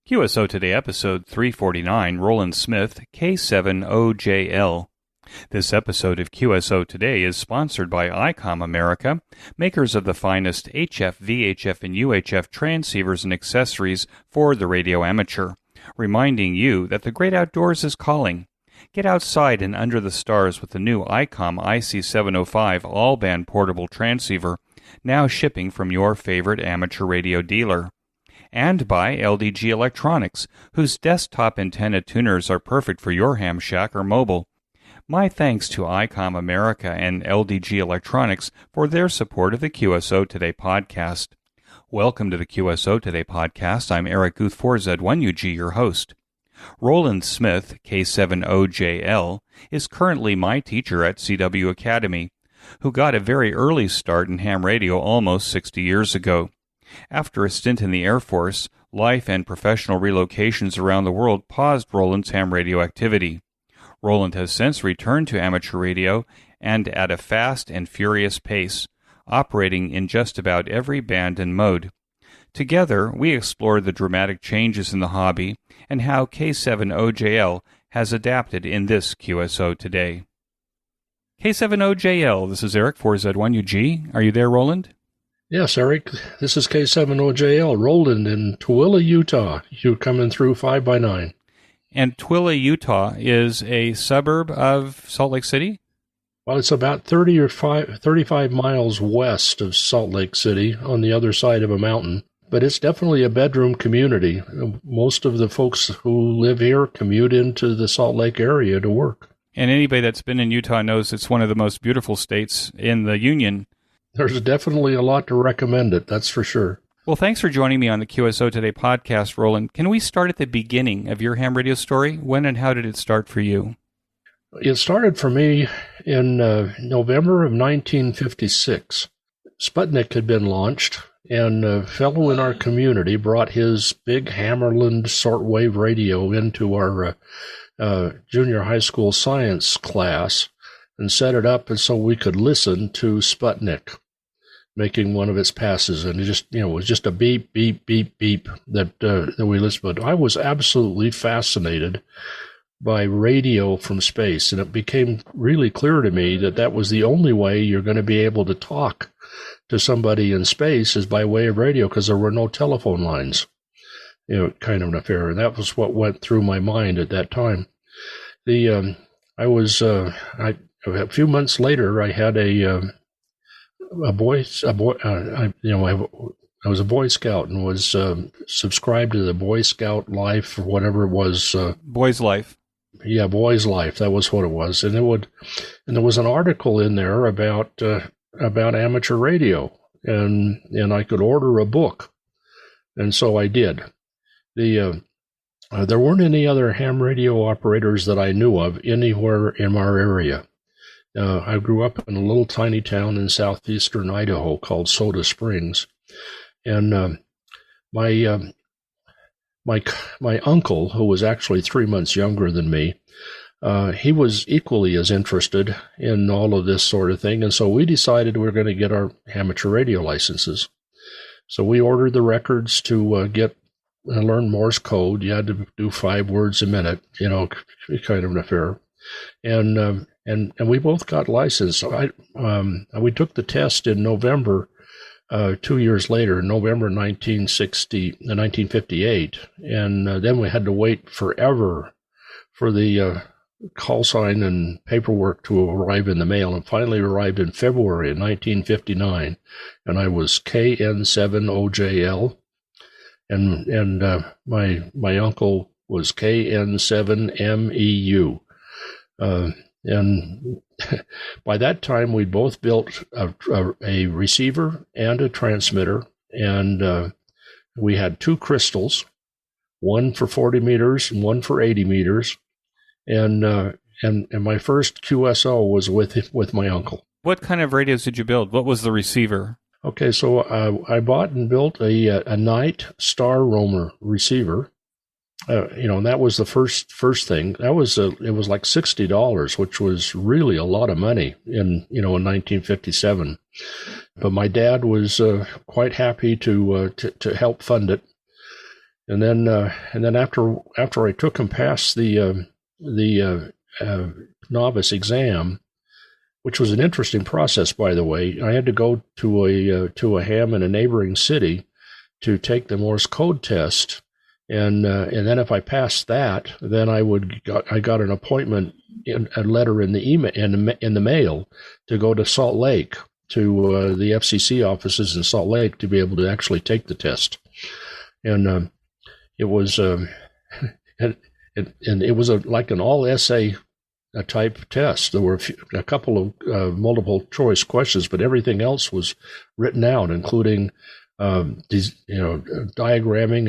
QSO Today, episode 349, Roland Smith, K7OJL. This episode of QSO Today is sponsored by Icom America, makers of the finest HF, VHF, and UHF transceivers and accessories for the radio amateur, reminding you that the great outdoors is calling. Get outside and under the stars with the new Icom Ic705 all-band portable transceiver, now shipping from your favorite amateur radio dealer. And by LDG Electronics, whose desktop antenna tuners are perfect for your ham shack or mobile. My thanks to Icom America and LDG Electronics for their support of the QSO Today podcast. Welcome to the QSO Today podcast. I'm Eric Guth for Z1UG, your host. Roland Smith, K7OJL, is currently my teacher at CW Academy, who got a very early start in ham radio almost 60 years ago. After a stint in the Air Force, life and professional relocations around the world paused Roland's ham radio activity. Roland has since returned to amateur radio and at a fast and furious pace, operating in just about every band and mode. Together, we explore the dramatic changes in the hobby and how K7OJL has adapted in this QSO Today. K7OJL, this is Eric for Z1UG. Are you there, Roland? Yes, Eric, this is K7OJL, Roland in Tooele, Utah. You're coming through 5x9. And Tooele, Utah is a suburb of Salt Lake City? Well, it's about 35 miles west of Salt Lake City on the other side of a mountain. But it's definitely a bedroom community. Most of the folks who live here commute into the Salt Lake area to work. And anybody that's been in Utah knows it's one of the most beautiful states in the Union. There's definitely a lot to recommend it, that's for sure. Well, thanks for joining me on the QSO Today podcast, Roland. Can we start at the beginning of your ham radio story? When and how did it start for you? It started for me in November of 1956. Sputnik had been launched, and a fellow in our community brought his big Hammerland shortwave radio into our junior high school science class and set it up and so we could listen to Sputnik making one of its passes. And it was just a beep, beep, beep, beep that we listened to. I was absolutely fascinated by radio from space, and it became really clear to me that that was the only way you're going to be able to talk to somebody in space is by way of radio, because there were no telephone lines, kind of an affair. And that was what went through my mind at that time. A few months later, I had I was a Boy Scout and was subscribed to the Boy Scout Life or whatever it was. Boy's Life. Yeah, Boy's Life. That was what it was. And there was an article in there about amateur radio, and I could order a book, and so I did. There weren't any other ham radio operators that I knew of anywhere in our area. I grew up in a little tiny town in southeastern Idaho called Soda Springs, and my uncle, who was actually 3 months younger than me, he was equally as interested in all of this sort of thing, and so we decided we were going to get our amateur radio licenses. So we ordered the records to get and learn Morse code. You had to do 5 words a minute, kind of an affair. And we both got licensed. So we took the test in November, 2 years later, November 1958. And then we had to wait forever for the call sign and paperwork to arrive in the mail, and finally arrived in February of 1959. And I was KN7OJL. And my uncle was KN7MEU. And by that time, we'd both built a receiver and a transmitter, and we had 2 crystals, one for 40 meters and one for 80 meters. And my first QSO was with my uncle. What kind of radios did you build? What was the receiver? Okay, so I bought and built a Night Star Roamer receiver. And that was the first thing. It was like $60, which was really a lot of money in 1957. But my dad was quite happy to help fund it. And then after I took him past the novice exam, which was an interesting process, by the way. I had to go to a ham in a neighboring city to take the Morse code test, and then if I passed that, then I got an appointment, a letter in the email in the mail to go to Salt Lake to the FCC offices in Salt Lake to be able to actually take the test, and it was and it was like an all essay a type test. There were a couple of multiple choice questions, but everything else was written out, including diagramming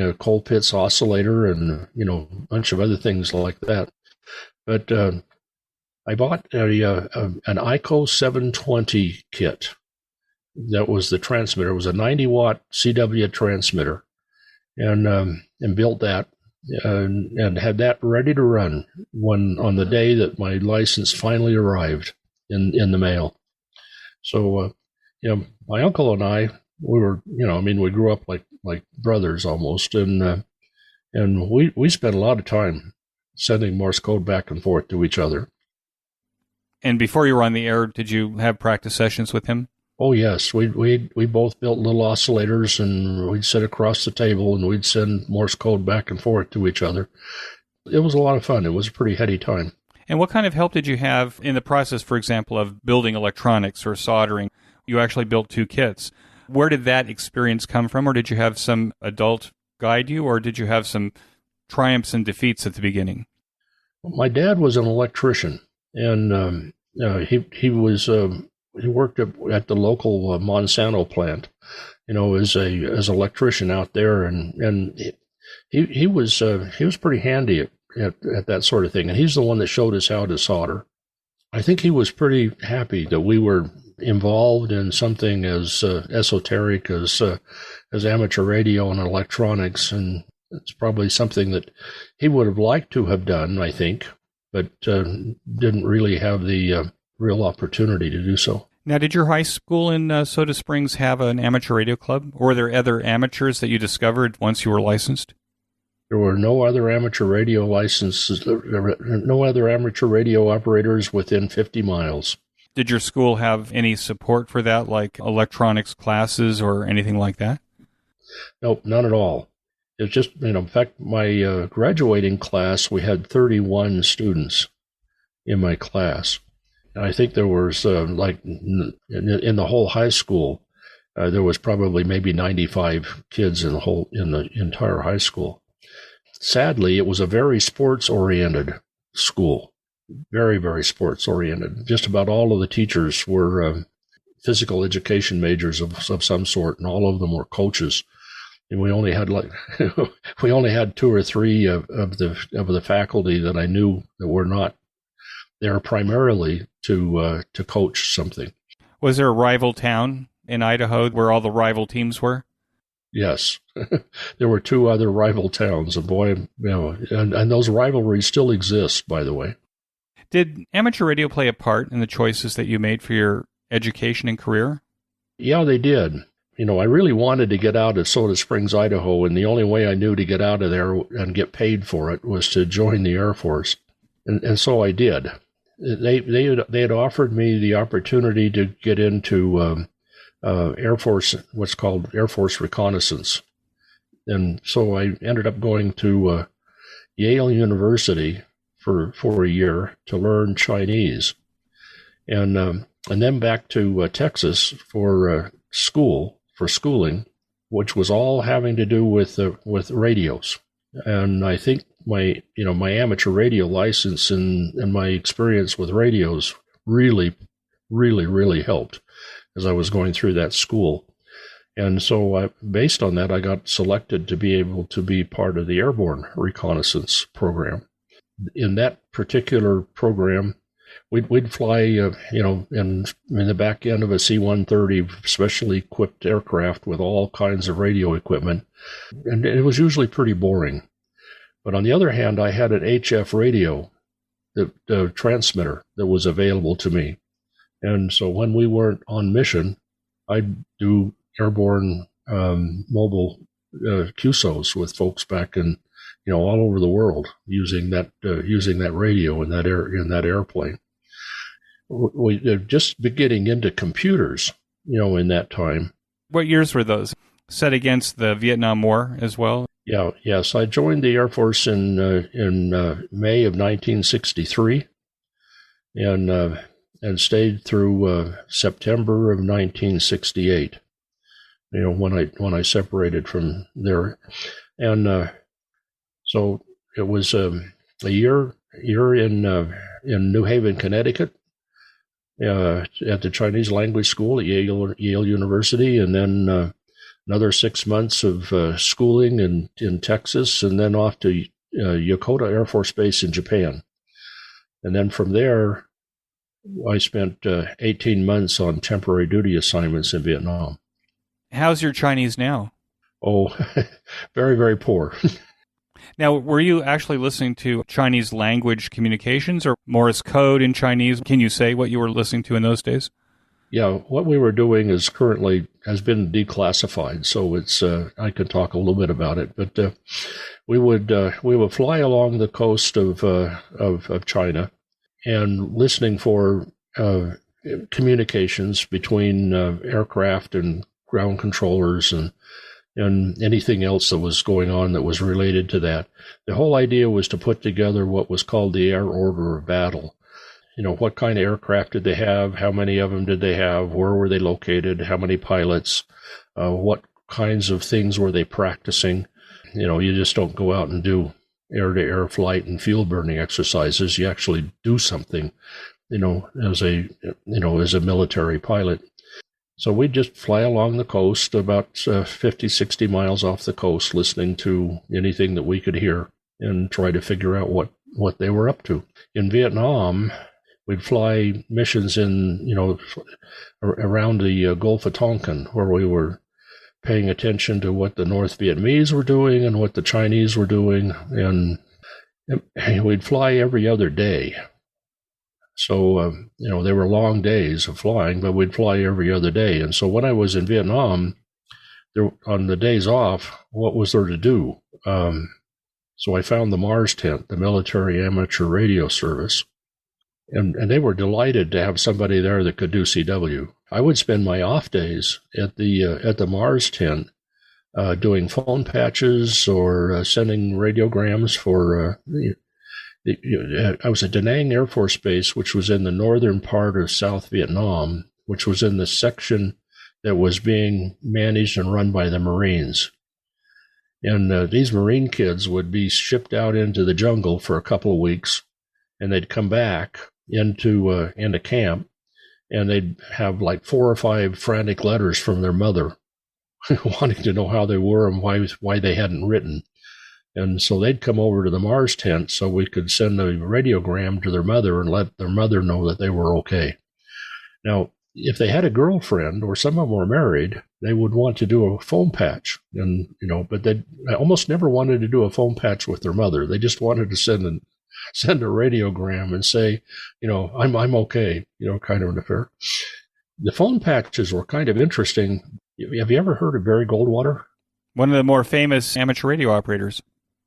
a Colpitts oscillator and a bunch of other things like that. But I bought an Icom 720 kit. That was the transmitter. It was a 90-watt CW transmitter, and built that. And had that ready to run on the day that my license finally arrived in the mail. So, my uncle and I, we were, we grew up like brothers almost, and we spent a lot of time sending Morse code back and forth to each other. And before you were on the air, did you have practice sessions with him? Oh, yes. We both built little oscillators, and we'd sit across the table, and we'd send Morse code back and forth to each other. It was a lot of fun. It was a pretty heady time. And what kind of help did you have in the process, for example, of building electronics or soldering? You actually built 2 kits. Where did that experience come from, or did you have some adult guide you, or did you have some triumphs and defeats at the beginning? My dad was an electrician, and he worked at the local Monsanto plant, as an electrician out there, and he was pretty handy at that sort of thing, and he's the one that showed us how to solder. I think he was pretty happy that we were involved in something as esoteric as amateur radio and electronics, and it's probably something that he would have liked to have done, I think, but didn't really have the real opportunity to do so. Now, did your high school in Soda Springs have an amateur radio club, or were there other amateurs that you discovered once you were licensed? There were no other amateur radio licenses, no other amateur radio operators within 50 miles. Did your school have any support for that, like electronics classes or anything like that? Nope, none at all. It's just, in fact, my graduating class, we had 31 students in my class. And I think there was, in the whole high school, there was probably maybe 95 kids in the entire high school. Sadly, it was a very sports-oriented school, very, very sports-oriented. Just about all of the teachers were physical education majors of some sort, and all of them were coaches. And we only had 2 or 3 of the faculty that I knew that were not there primarily to coach something. Was there a rival town in Idaho where all the rival teams were? Yes, there were 2 other rival towns, and those rivalries still exist, by the way. Did amateur radio play a part in the choices that you made for your education and career? Yeah, they did. I really wanted to get out of Soda Springs, Idaho, and the only way I knew to get out of there and get paid for it was to join the Air Force, and so I did. They had offered me the opportunity to get into Air Force, what's called Air Force reconnaissance. And so I ended up going to Yale University for a year to learn Chinese, and then back to Texas for schooling, which was all having to do with radios. And I think my amateur radio license and my experience with radios really, really, really helped as I was going through that school. And so based on that, I got selected to be able to be part of the airborne reconnaissance program. In that particular program, we'd fly, in the back end of a C-130 specially equipped aircraft with all kinds of radio equipment. And it was usually pretty boring. But on the other hand, I had an HF radio, the transmitter that was available to me. And so when we weren't on mission, I'd do airborne mobile QSOs with folks back in, all over the world using that radio in that airplane. We just getting into computers, in that time. What years were those? Set against the Vietnam War as well? Yes. I joined the Air Force in May of 1963, and stayed through September of 1968. When I separated from there, and so it was a year in New Haven, Connecticut, at the Chinese language school at Yale University, and then another 6 months of schooling in Texas, and then off to Yokota Air Force Base in Japan. And then from there, I spent 18 months on temporary duty assignments in Vietnam. How's your Chinese now? Oh, very, very poor. Now, were you actually listening to Chinese language communications or Morse code in Chinese? Can you say what you were listening to in those days? Yeah, what we were doing has been declassified, so it's I could talk a little bit about it. But we would fly along the coast of China and listening for communications between aircraft and ground controllers and anything else that was going on that was related to that. The whole idea was to put together what was called the air order of battle. What kind of aircraft did they have? How many of them did they have? Where were they located? How many pilots? What kinds of things were they practicing? You just don't go out and do air-to-air flight and field burning exercises. You actually do something, as a military pilot. So we'd just fly along the coast about 50, 60 miles off the coast, listening to anything that we could hear and try to figure out what they were up to. In Vietnam, we'd fly missions around the Gulf of Tonkin, where we were paying attention to what the North Vietnamese were doing and what the Chinese were doing. And we'd fly every other day. So, they were long days of flying, but we'd fly every other day. And so when I was in Vietnam, on the days off, what was there to do? So I found the Mars tent, the military amateur radio service. And they were delighted to have somebody there that could do CW. I would spend my off days at the Mars tent doing phone patches or sending radiograms for. I was at Da Nang Air Force Base, which was in the northern part of South Vietnam, which was in the section that was being managed and run by the Marines. And these Marine kids would be shipped out into the jungle for a couple of weeks, and they'd come back into camp, and they'd have like 4 or 5 frantic letters from their mother wanting to know how they were and why they hadn't written. And so they'd come over to the Mars tent so we could send a radiogram to their mother and let their mother know that they were okay. Now, if they had a girlfriend or some of them were married, they would want to do a phone patch. And, but they almost never wanted to do a phone patch with their mother. They just wanted to send a radiogram and say, I'm okay, kind of an affair. The phone patches were kind of interesting. Have you ever heard of Barry Goldwater? One of the more famous amateur radio operators.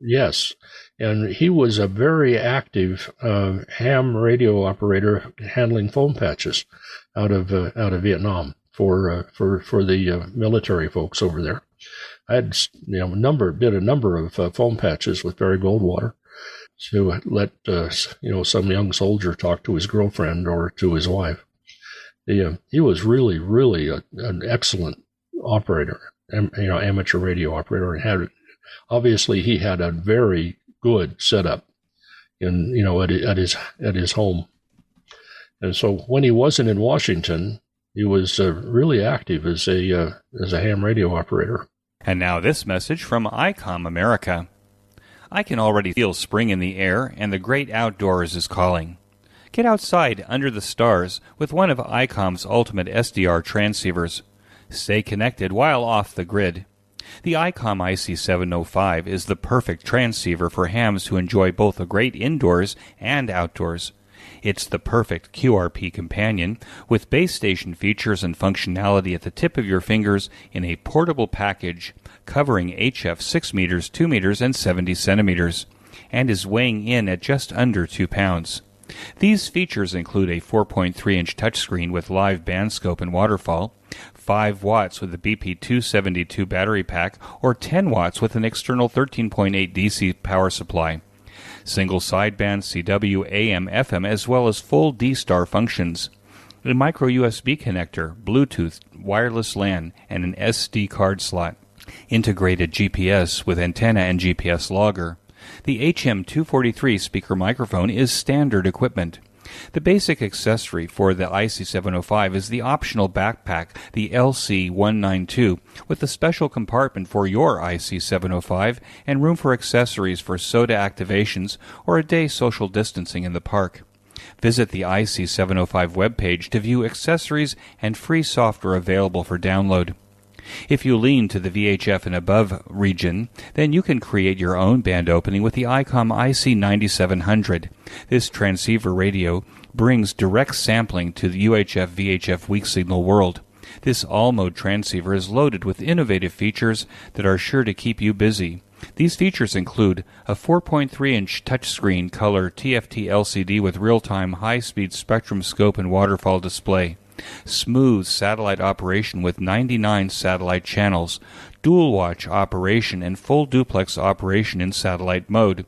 Yes, and he was a very active ham radio operator handling phone patches out of Vietnam for the military folks over there. I had did a number of phone patches with Barry Goldwater to let some young soldier talk to his girlfriend or to his wife. He was really, really an excellent operator, amateur radio operator, and obviously he had a very good setup at his home. And so when he wasn't in Washington, he was really active as a ham radio operator. And now this message from Icom America. I can already feel spring in the air, and the great outdoors is calling. Get outside under the stars with one of Icom's ultimate SDR transceivers. Stay connected while off the grid. The Icom IC705 is the perfect transceiver for hams who enjoy both a great indoors and outdoors. It's the perfect QRP companion with base station features and functionality at the tip of your fingers in a portable package covering HF 6 meters, 2 meters, and 70 centimeters, and is weighing in at just under 2 pounds. These features include a 4.3-inch touchscreen with live band scope and waterfall, 5 watts with a BP272 battery pack, or 10 watts with an external 13.8 DC power supply. Single sideband CW, AM, FM, as well as full D-Star functions. A micro USB connector, Bluetooth, wireless LAN, and an SD card slot. Integrated GPS with antenna and GPS logger. The HM243 speaker microphone is standard equipment. The basic accessory for the IC705 is the optional backpack, the LC192, with a special compartment for your IC705 and room for accessories for soda activations or a day social distancing in the park. Visit the IC705 webpage to view accessories and free software available for download. If you lean to the VHF and above region, then you can create your own band opening with the Icom Ic 9700. This transceiver radio brings direct sampling to the UHF-VHF weak signal world. This all-mode transceiver is loaded with innovative features that are sure to keep you busy. These features include a 4.3-inch touchscreen color TFT LCD with real-time high-speed spectrum scope and waterfall display, smooth satellite operation with 99 satellite channels, dual watch operation, and full duplex operation in satellite mode.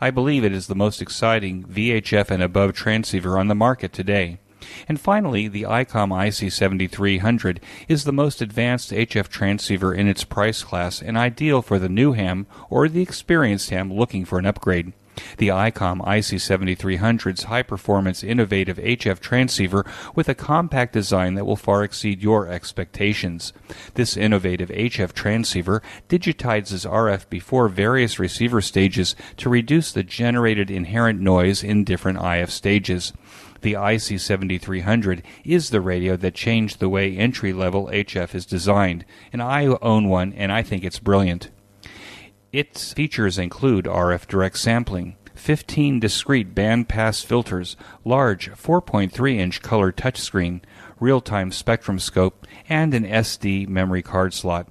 I believe it is the most exciting VHF and above transceiver on the market today. And finally, the Icom Ic 7300 is the most advanced HF transceiver in its price class and ideal for the new ham or the experienced ham looking for an upgrade. The Icom Ic 7300's high-performance, innovative HF transceiver with a compact design that will far exceed your expectations. This innovative HF transceiver digitizes RF before various receiver stages to reduce the generated inherent noise in different IF stages. The Ic 7300 is the radio that changed the way entry-level HF is designed, and I own one, and I think it's brilliant. Its features include RF direct sampling, 15 discrete bandpass filters, large 4.3-inch color touchscreen, real-time spectrum scope, and an SD memory card slot.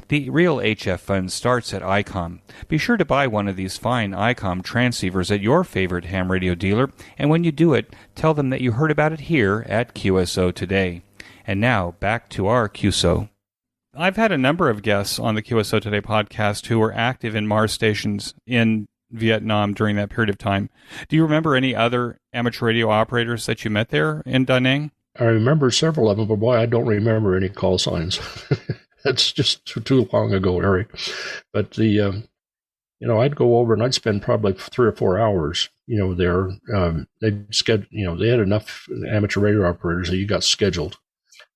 The real HF fun starts at Icom. Be sure to buy one of these fine Icom transceivers at your favorite ham radio dealer, and when you do it, tell them that you heard about it here at QSO Today. And now, back to our QSO. I've had a number of guests on the QSO Today podcast who were active in Mars stations in Vietnam during that period of time. Do you remember any other amateur radio operators that you met there in Da Nang? I remember several of them, but boy, I don't remember any call signs. That's just too long ago, Eric. But I'd go over and I'd spend probably 3 or 4 hours, there. They had enough amateur radio operators that you got scheduled.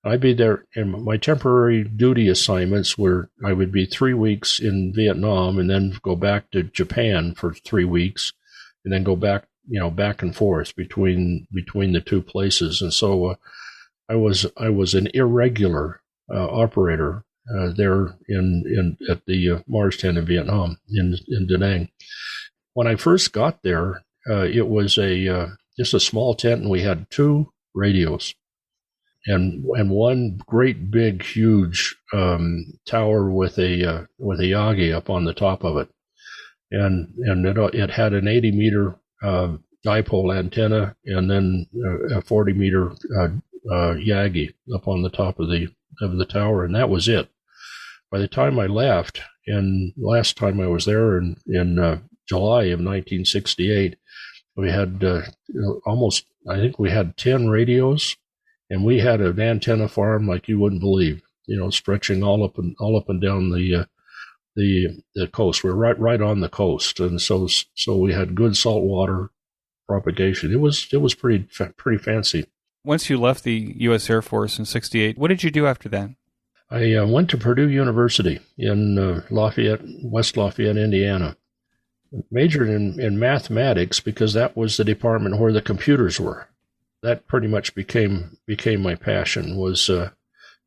I'd be there, and my temporary duty assignments were I would be 3 weeks in Vietnam and then go back to Japan for 3 weeks and then go back, back and forth between the two places. And so I was an irregular operator there at the Mars 10 in Vietnam in Da Nang. When I first got there, it was just a small tent, and we had 2 radios. And one great big huge tower with a Yagi up on the top of it, and it had an 80-meter dipole antenna and then a 40-meter Yagi up on the top of the tower, and that was it. By the time I left, and last time I was there in July of 1968, we had I think we had 10 radios. And we had an antenna farm like you wouldn't believe, stretching all up and down the coast. We're right on the coast, and so we had good saltwater propagation. It was pretty fancy. Once you left the U.S. Air Force in '68, what did you do after that? I went to Purdue University in West Lafayette, Indiana. Majored in mathematics because that was the department where the computers were. That pretty much became my passion,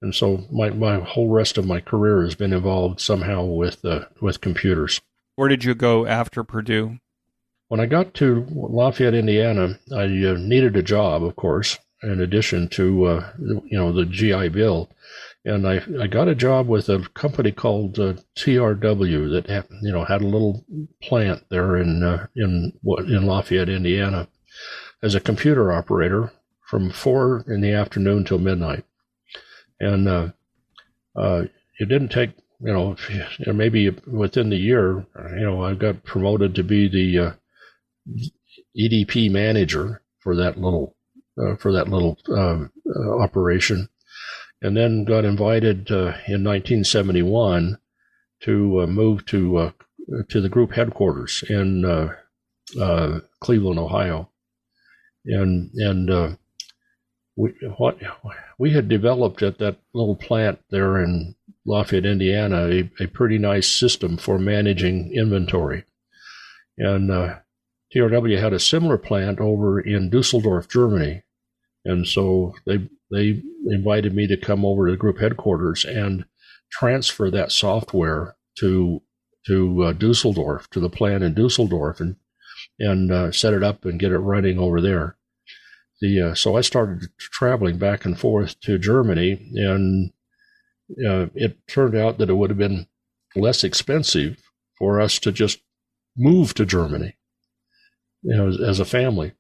and so my whole rest of my career has been involved somehow with computers. Where did you go after Purdue? When I got to Lafayette, Indiana, I needed a job, of course, in addition to the GI Bill, and I got a job with a company called TRW that had a little plant there in Lafayette, Indiana, as a computer operator from 4 in the afternoon till midnight, and it didn't take maybe within the year, I got promoted to be the EDP manager for that little operation, and then got invited in 1971 to move to the group headquarters in Cleveland, Ohio, and we had developed at that little plant there in Lafayette, Indiana, a pretty nice system for managing inventory, and TRW had a similar plant over in Dusseldorf, Germany, and so they invited me to come over to the group headquarters and transfer that software to Dusseldorf, to the plant in Dusseldorf, and set it up and get it running over there. So I started traveling back and forth to Germany, and it turned out that it would have been less expensive for us to just move to Germany, as a family,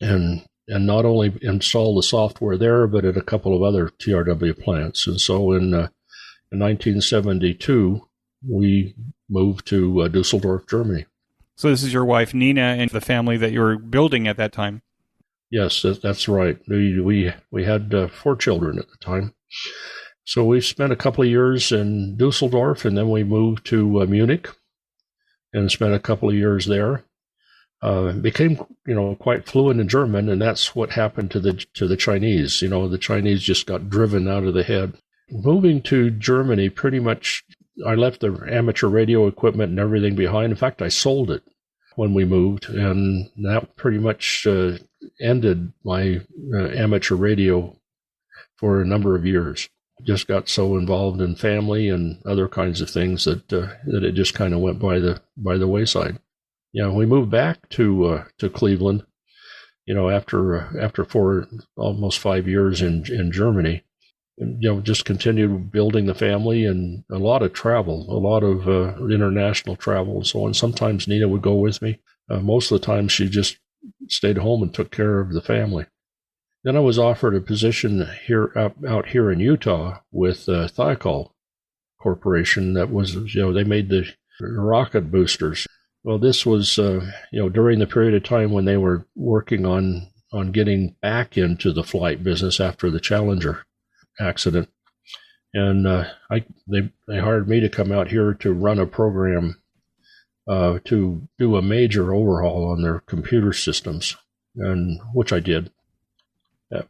and not only install the software there, but at a couple of other TRW plants. And so in 1972, we moved to Dusseldorf, Germany. So this is your wife, Nina, and the family that you were building at that time? Yes, that's right. We had 4 children at the time. So we spent a couple of years in Dusseldorf, and then we moved to Munich and spent a couple of years there. Became quite fluent in German, and that's what happened to the Chinese. The Chinese just got driven out of the head. Moving to Germany, pretty much, I left the amateur radio equipment and everything behind. In fact, I sold it when we moved, and that pretty much ended my amateur radio for a number of years. Just got so involved in family and other kinds of things that it just kind of went by the wayside. Yeah, we moved back to Cleveland, after almost 5 years in Germany, and, just continued building the family and a lot of travel, a lot of international travel and so on. Sometimes Nina would go with me. Most of the time she just stayed home and took care of the family. Then I was offered a position out here in Utah with Thiokol Corporation. That was, they made the rocket boosters. Well, this was, during the period of time when they were working on getting back into the flight business after the Challenger accident. And they hired me to come out here to run a program to do a major overhaul on their computer systems, and which I did.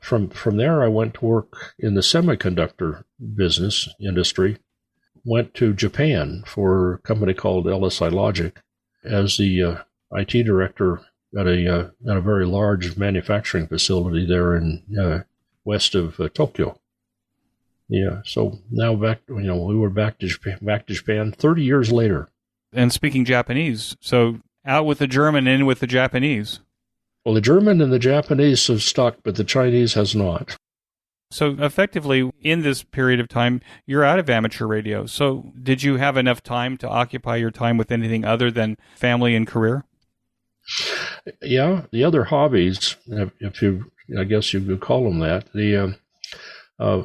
From there, I went to work in the semiconductor business industry. Went to Japan for a company called LSI Logic as the IT director at a very large manufacturing facility there in west of Tokyo. Yeah, so now we were back to Japan 30 years later. And speaking Japanese, so out with the German, in with the Japanese. Well, the German and the Japanese have stuck, but the Chinese has not. So effectively, in this period of time, you're out of amateur radio. So did you have enough time to occupy your time with anything other than family and career? Yeah, the other hobbies, I guess you could call them that.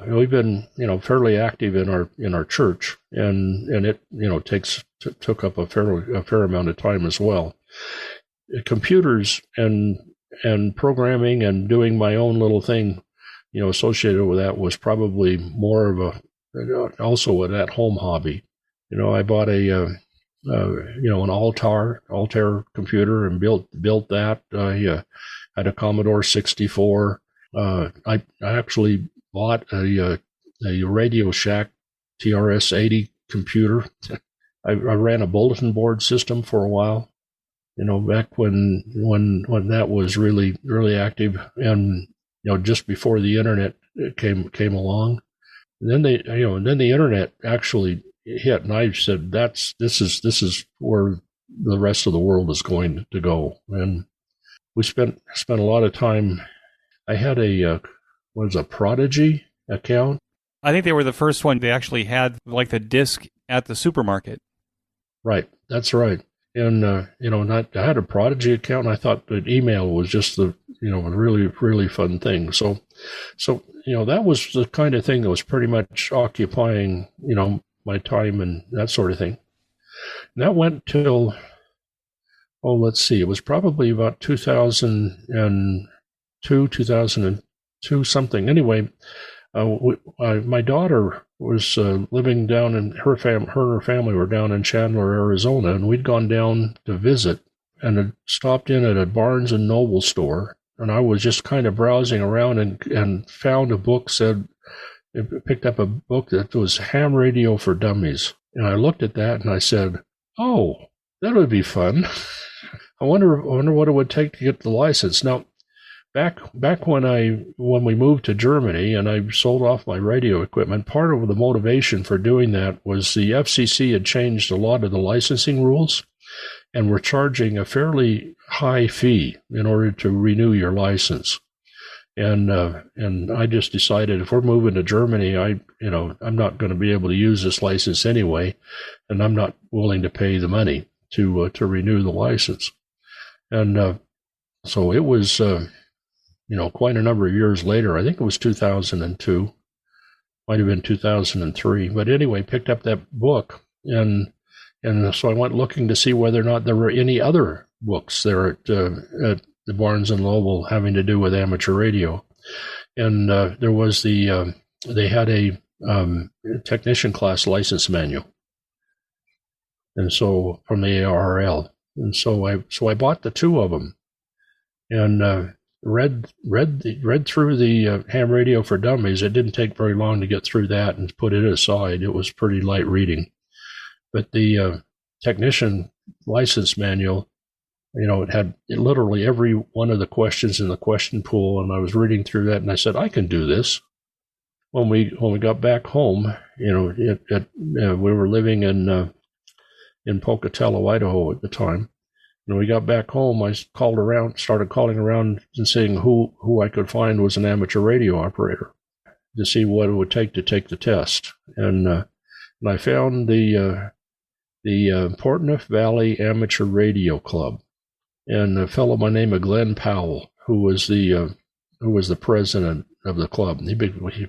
We've been, fairly active in our church, and it, took up a fair amount of time as well. Computers and programming and doing my own little thing, associated with that was probably more of also an at-home hobby. I bought an Altair computer and built that. I had a Commodore 64. I actually bought a Radio Shack TRS-80 computer. I ran a bulletin board system for a while, back when that was really, really active, and just before the internet came along. And then the internet actually hit, and I said this is where the rest of the world is going to go. And we spent a lot of time. I had a Prodigy account. I think they were the first one. They actually had like the disc at the supermarket. Right, that's right. And I had a Prodigy account, and I thought that email was just a really, really fun thing. So that was the kind of thing that was pretty much occupying my time and that sort of thing. And that went till, let's see, it was probably about 2002 something. Anyway, my daughter was living down in her and her family were down in Chandler, Arizona, and we'd gone down to visit and had stopped in at a Barnes and Noble store. And I was just kind of browsing around and found a book picked up a book that was Ham Radio for Dummies. And I looked at that and I said, "Oh, that would be fun. I wonder what it would take to get the license." Now, back when we moved to Germany and I sold off my radio equipment, part of the motivation for doing that was the FCC had changed a lot of the licensing rules and were charging a fairly high fee in order to renew your license. And I just decided if we're moving to Germany, I'm not going to be able to use this license anyway, and I'm not willing to pay the money to renew the license. And so it was quite a number of years later. I think it was 2002, might have been 2003. But anyway, picked up that book, and so I went looking to see whether or not there were any other books there at the Barnes and Noble having to do with amateur radio. And there was they had a technician class license manual, and so from the ARRL. And so I bought the two of them, and read through the Ham Radio for Dummies. It didn't take very long to get through that and put it aside. It was pretty light reading. But the technician license manual, it had literally every one of the questions in the question pool, and I was reading through that, and I said, I can do this. When we got back home, we were living in Pocatello, Idaho at the time. When we got back home, I started calling around and seeing who I could find was an amateur radio operator to see what it would take to take the test. And I found the Portneuf Valley Amateur Radio Club, and a fellow by the name of Glenn Powell, who was the president of the club. He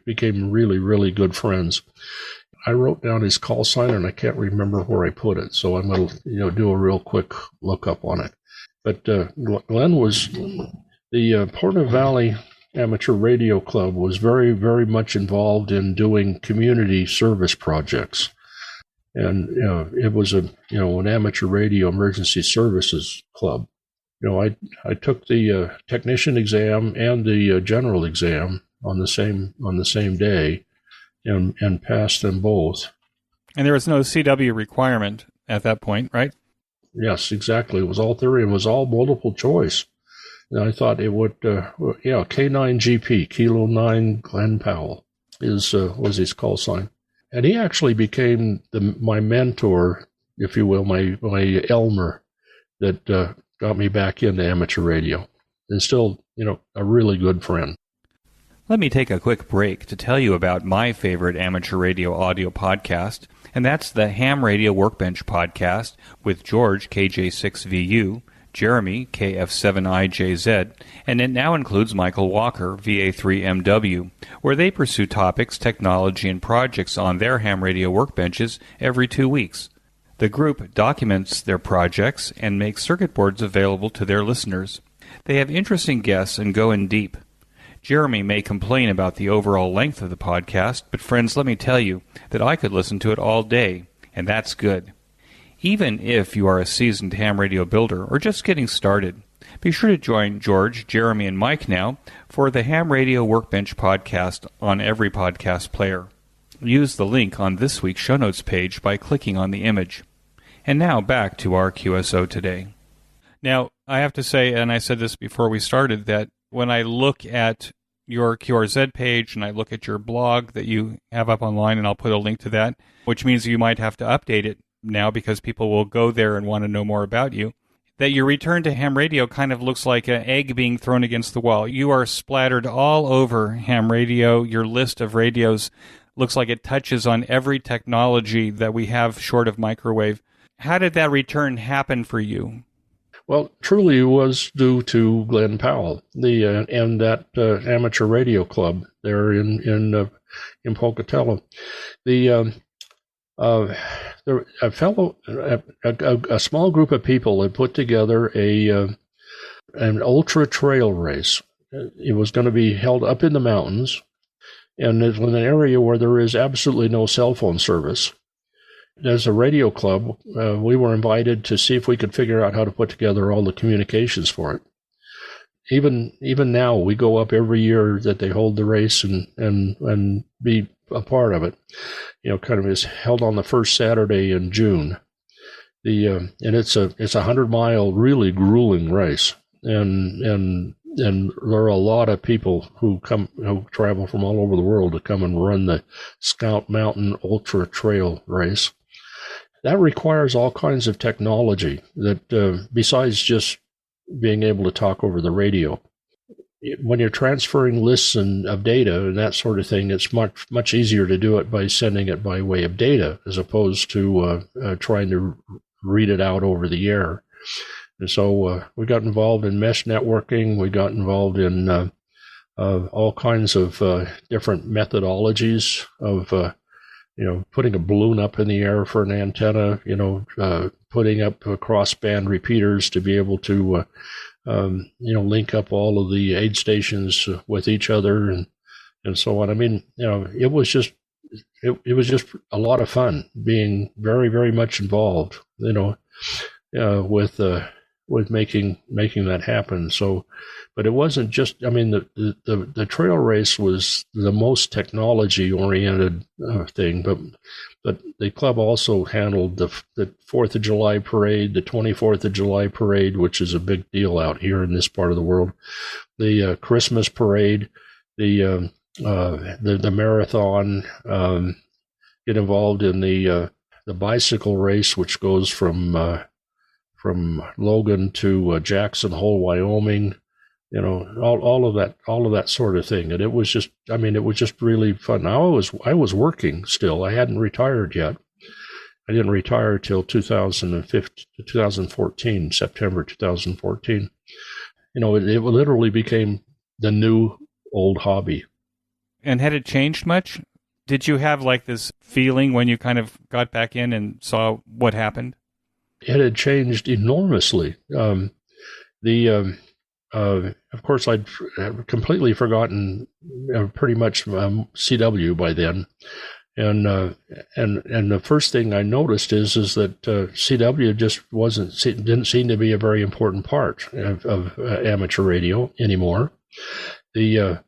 became really, really good friends. I wrote down his call sign, and I can't remember where I put it, so I'm going to do a real quick lookup on it. But Glenn was the Portneuf Valley Amateur Radio Club was very, very much involved in doing community service projects, and it was an amateur radio emergency services club. I took the technician exam and the general exam on the same day. And passed them both. And there was no CW requirement at that point, right? Yes, exactly. It was all theory. It was all multiple choice. And I thought it would, K9GP, Kilo 9 Glenn Powell was his call sign. And he actually became my mentor, if you will, my Elmer that got me back into amateur radio. And still, a really good friend. Let me take a quick break to tell you about my favorite amateur radio audio podcast, and that's the Ham Radio Workbench podcast with George, KJ6VU, Jeremy, KF7IJZ, and it now includes Michael Walker, VA3MW, where they pursue topics, technology, and projects on their ham radio workbenches every 2 weeks. The group documents their projects and makes circuit boards available to their listeners. They have interesting guests and go in deep. Jeremy may complain about the overall length of the podcast, but friends, let me tell you that I could listen to it all day, and that's good. Even if you are a seasoned ham radio builder or just getting started, be sure to join George, Jeremy, and Mike now for the Ham Radio Workbench podcast on every podcast player. Use the link on this week's show notes page by clicking on the image. And now back to our QSO today. Now, I have to say, and I said this before we started, that when I look at your QRZ page and I look at your blog that you have up online, and I'll put a link to that, which means you might have to update it now because people will go there and want to know more about you, that your return to ham radio kind of looks like an egg being thrown against the wall. You are splattered all over ham radio. Your list of radios looks like it touches on every technology that we have short of microwave. How did that return happen for you? Well, truly it was due to Glenn Powell, and that amateur radio club there in Pocatello. A small group of people had put together an ultra trail race. It was going to be held up in the mountains, and it's in an area where there is absolutely no cell phone service. As a radio club, we were invited to see if we could figure out how to put together all the communications for it. Even now, we go up every year that they hold the race and be a part of it. Kind of is held on the first Saturday in June. And it's a 100-mile really grueling race, and there are a lot of people who travel from all over the world to come and run the Scout Mountain Ultra Trail race. That requires all kinds of technology that, besides just being able to talk over the radio. When you're transferring lists of data and that sort of thing, it's much easier to do it by sending it by way of data as opposed to trying to read it out over the air. And so we got involved in mesh networking. We got involved in all kinds of different methodologies of putting a balloon up in the air for an antenna, putting up crossband repeaters to be able to, link up all of the aid stations with each other and so on. I mean, it was just a lot of fun being very, very much involved, with making that happen. So, but it wasn't just, the trail race was the most technology oriented thing, but the club also handled the 4th of July parade, the 24th of July parade, which is a big deal out here in this part of the world, the Christmas parade, the marathon, get involved in the bicycle race, which goes from Logan to Jackson Hole, Wyoming, all of that sort of thing. And it was just really fun. Now I was working still. I hadn't retired yet. I didn't retire till 2014, September 2014. It literally became the new old hobby. And had it changed much? Did you have like this feeling when you kind of got back in and saw what happened? It had changed enormously. Of course, I'd completely forgotten pretty much CW by then, and the first thing I noticed is that CW just didn't seem to be a very important part of amateur radio anymore. The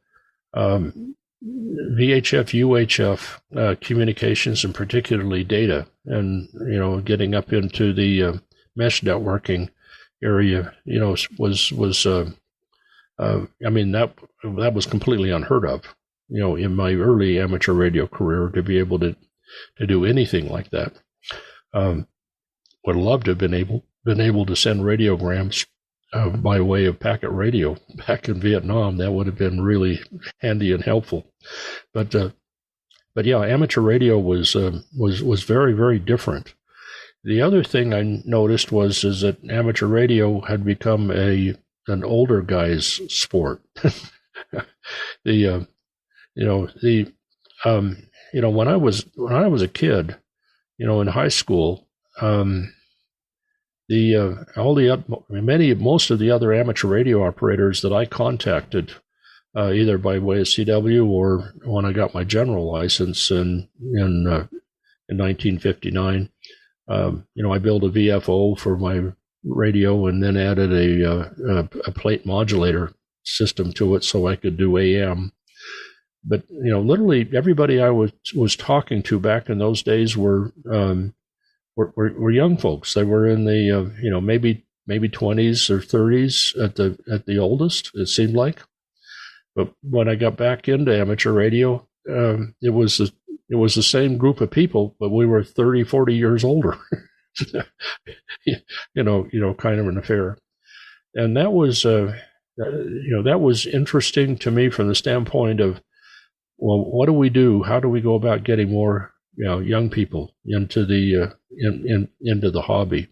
VHF, UHF communications, and particularly data, and getting up into the mesh networking area, was that was completely unheard of, in my early amateur radio career, to be able to do anything like that. Would love to have been able to send radiograms by way of packet radio back in Vietnam. That would have been really handy and helpful. But yeah, amateur radio was very, very different. The other thing I noticed is that amateur radio had become an older guy's sport. When I was a kid, in high school, most of the other amateur radio operators that I contacted, either by way of CW or when I got my general license in 1959, I built a VFO for my radio and then added a plate modulator system to it so I could do AM. But literally everybody I was talking to back in those days were young folks. They were in the maybe 20s or 30s at the oldest, it seemed like. But when I got back into amateur radio, it was it was the same group of people, but we were 30, 40 years older. Kind of an affair. And that was, that was interesting to me from the standpoint of, well, what do we do? How do we go about getting more, young people into the into the hobby?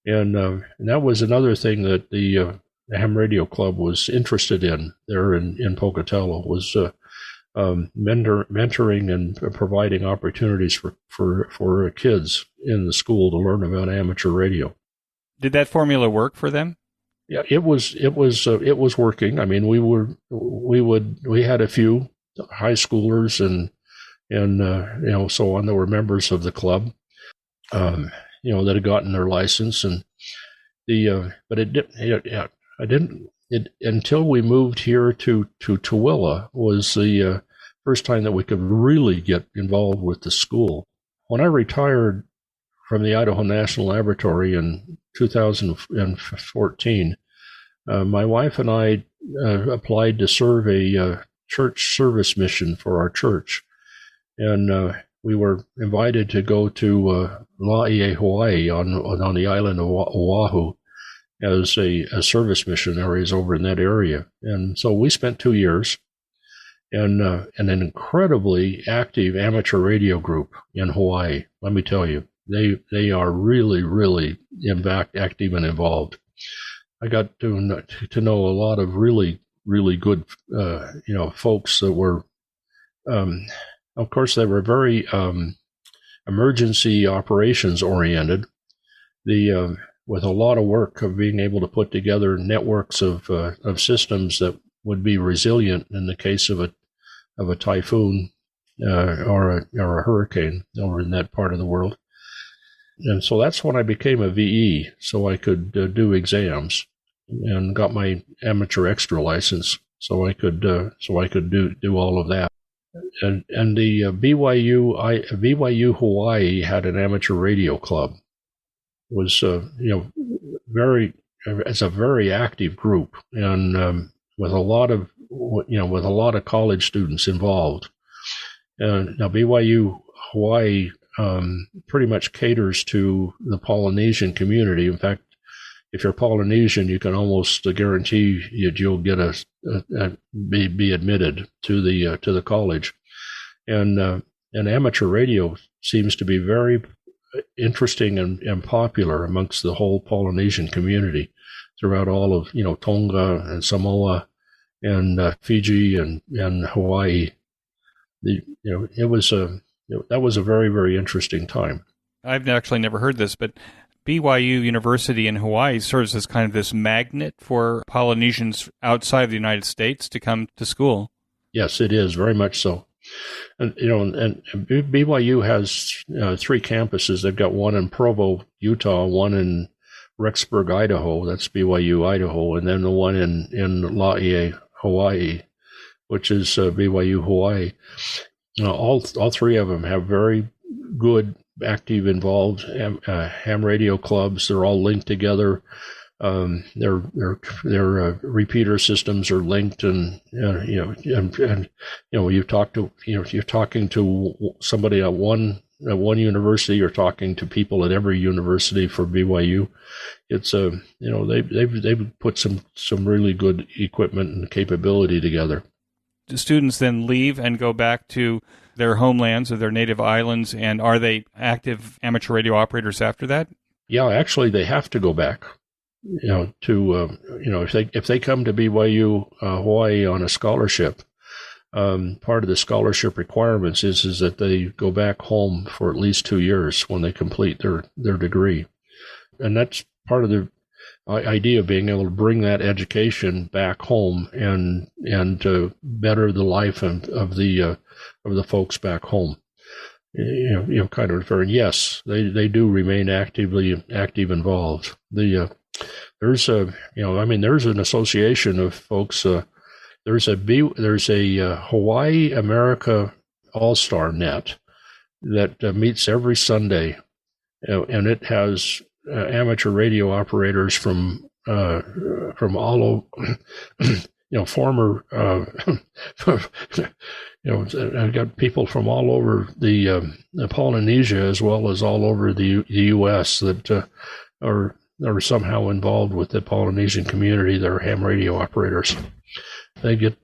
And that was another thing that the Ham Radio Club was interested in there in Pocatello, was mentoring and providing opportunities for kids in the school to learn about amateur radio. Did that formula work for them? Yeah, it was working. I mean, we had a few high schoolers and so on that were members of the club, that had gotten their license, and but until we moved here to Tooele was the first time that we could really get involved with the school. When I retired from the Idaho National Laboratory in 2014, my wife and I applied to serve a church service mission for our church, and we were invited to go to Laie, Hawaii, on the island of Oahu, as a service missionaries over in that area. And so we spent 2 years, and an incredibly active amateur radio group in Hawaii. Let me tell you, they are really, really active and involved. I got to know a lot of really, really good, folks that were, of course, they were very emergency operations oriented. With a lot of work of being able to put together networks of systems that would be resilient in the case of a typhoon or a hurricane over in that part of the world. And so that's when I became a VE, so I could do exams, and got my amateur extra license, so I could do all of that. And the BYU Hawaii had an amateur radio club. It was it's a very active group, and with a lot of college students involved. Now BYU Hawaii pretty much caters to the Polynesian community. In fact, if you're Polynesian, you can almost guarantee you'll get be admitted to the college. And amateur radio seems to be very interesting and popular amongst the whole Polynesian community throughout all of Tonga and Samoa and Fiji and Hawaii. That was a very, very interesting time. I've actually never heard this, but BYU University in Hawaii serves as kind of this magnet for Polynesians outside of the United States to come to school. Yes, it is, very much so. And BYU has 3 campuses. They've got one in Provo, Utah, one in Rexburg, Idaho. That's BYU Idaho, and then the one in Laie, Hawaii, which is BYU Hawaii. All 3 of them have very good, active, involved ham radio clubs. They're all linked together. Their repeater systems are linked, and you're talking to somebody at one university, you're talking to people at every university for BYU. It's they've put some really good equipment and capability together. Do students then leave and go back to their homelands or their native islands, and are they active amateur radio operators after that? Yeah, actually, they have to go back. If they come to BYU Hawaii on a scholarship, part of the scholarship requirements is that they go back home for at least 2 years when they complete their degree, and that's part of the idea of being able to bring that education back home and to better the life of the folks back home. Kind of referring. Yes, they do remain active involved. There's an association of folks. There's a Hawaii America All-Star Net that meets every Sunday, and it has amateur radio operators from all over, former, I've got people from all over the Polynesia as well as all over the U.S. that are somehow involved with the Polynesian community. They're ham radio operators. They get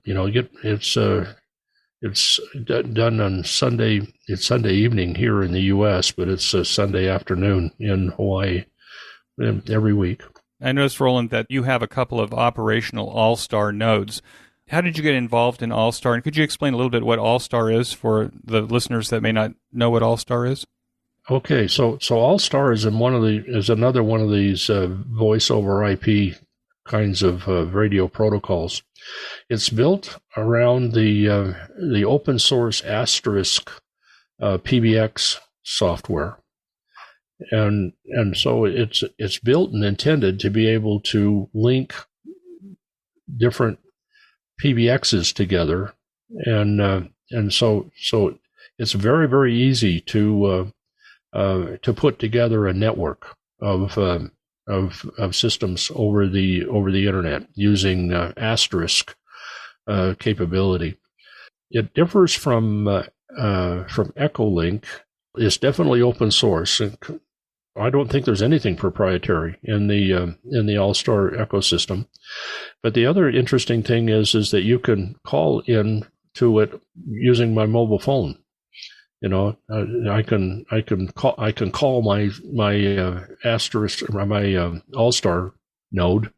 it's done on Sunday. It's Sunday evening here in the U.S., but it's Sunday afternoon in Hawaii every week. I noticed, Roland, that you have a couple of operational All-Star nodes. How did you get involved in All-Star? And could you explain a little bit what All-Star is for the listeners that may not know what All-Star is? Okay, so All-Star is another one of these voice over IP kinds of radio protocols. It's built around the open source Asterisk PBX software, and so it's built and intended to be able to link different PBXs together, and so it's very, very easy to put together a network of systems over the internet using Asterisk capability. It differs from Echolink. It's definitely open source. I don't think there's anything proprietary in the All-Star ecosystem. But the other interesting thing is that you can call in to it using my mobile phone. I can call my Asterisk or my All-Star node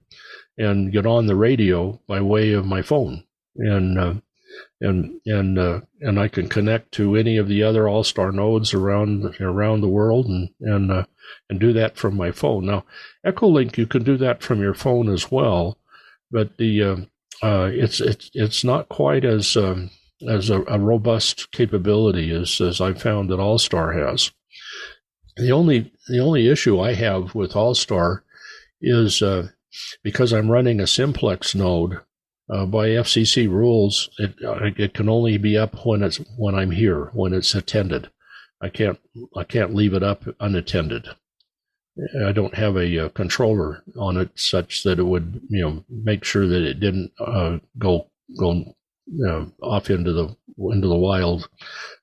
and get on the radio by way of my phone, and I can connect to any of the other All-Star nodes around the world and do that from my phone. Now, Echolink, you can do that from your phone as well, but it's not quite as a robust capability as I've found that All-Star has. The only issue I have with All-Star is because I'm running a simplex node by FCC rules, it can only be up when I'm here, when it's attended. I can't leave it up unattended. I don't have a controller on it such that it would make sure that it didn't go off into the wild,